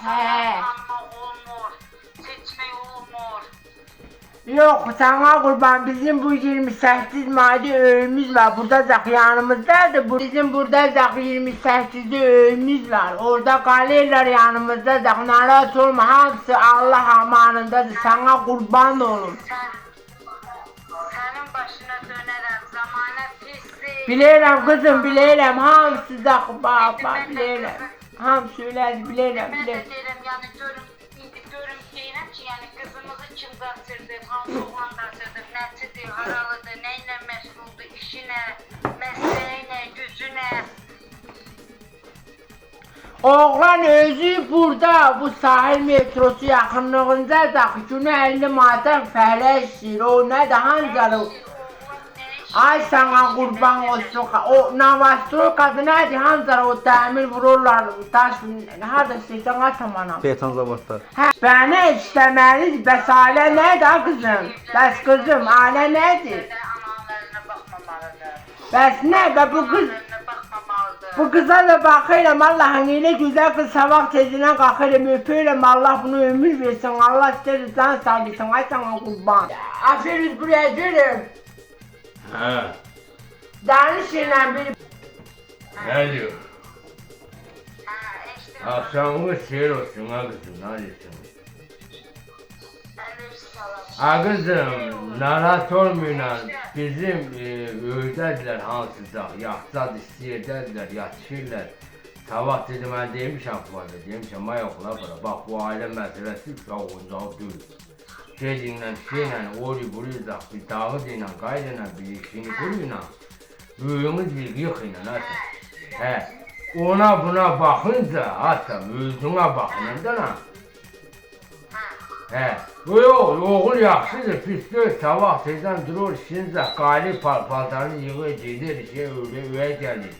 Tanımaq olmur, seçmək olmur. Yok sana kurban bizim bu 28 Mayıs öğümüz var. Burada yanımızdadır. Bizim burada 28'de öğümüz var. Orada kalırlar yanımızda. Narahat olma hamısı Allah amanındadır. Sana kurban olun. Sənin başına dönərəm, zamanə pisdir. Bilirəm kızım bilirəm hamısı da bak bilirəm. Hamısı öyle bilirəm. Mən də deyirəm, yəni görüm deyirəm ki, yəni qızımızı kim qaçırdı, hansı oğlan qaçırdı, nəçidir, haralıdır, nə ilə məşğuldur, işi nə, məsləyi nə, gücü nə. Oğlan özü burada bu sahil metrosu yakınlığında da günü 50 manata fəhlə işləyir. O nə də hancalı. Ay sana kurban olsun. O Navastroyka nədir hancalı o dəmir vururlar. Daş harda istəyirsən açam anam. Beton zavodda. Hə, bəni istəməlidir. Bəs ailə nədir qızım? Bəs qızım ailə nədir? Analarına baxmamalıdır. Bəs nə də bu qız? Analarına baxmamalıdır. Bu kıza da bakıyorum Allah'ın öyle güzel kız sabah tezine kalkıyorum öpüyorum Allah bunu ömür versin Allah ister can sağlıksın ay sana kurban. Aferin buraya gelin. He, Danışın bir. ne diyor? Ha, eşdim. Akşamı şehir olsun ha kızım, ne diyorsun? Əlif salam. Ha kızım, narahat olmayın bizim öydədirlər hansıca, yaxşad istəyirdədirlər, yatışırlar. Sabah dedim, mən demişəm fazla, demişəm, ay oxula bura, bax bu ailə məsələsi uşaq oyuncağı deyil. Gedinlə, şeylə, ori buruyla, bir dağı deyillə, qaydıyla, bir işini quruyla, böyümüz bir yıx ilə, ata. Hə, ona buna baxınca, ata, özünə baxınca, hə, yox, oğul yaxşıdır, pis deyil, sabah tezdən durur, işinizə, qaylı paltarını yığır, gedir, öyə gəlir.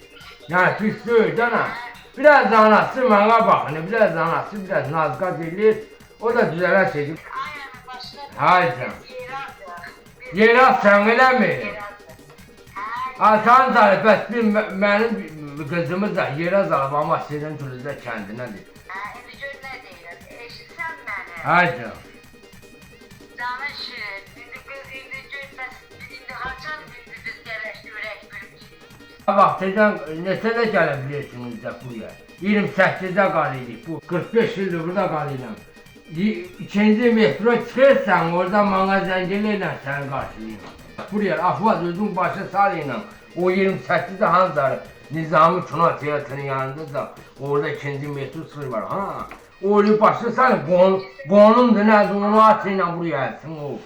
Yəni, pis deyil, dana. Biraz anası mənə baxın, biraz anası, biraz nazqaz edir, o da düzələ çedir. Ayağının başına Haycan, yeraq. yeraq sən eləmi? Atan zarı, bəs bir mənim qızımız da yeraq alıb, amma sizin türlüzdə kəndinədir. İndi gör nə deyirəm, eşitsən məni? Haycan. Danışın, indi gör, bəs indi haçan biz gələşdirək bir. Bax, tezdən neçədə gələ bilirsiniz də buraya? 28-də qalıyorduk, bu 45 ildir burada qalıyordum. İkinci metro çıxırsan, orada mənə zəng eləyirlər səni qarşılayırım. Buraya Afvaz özün başı sarıyla, o 28-də hanzarı Nizami Kino Teatrının yanında da orada ikinci metro çıxır var, ha? O başı sarı, qonumdur nədir, onu atıyla buraya gəlsin o.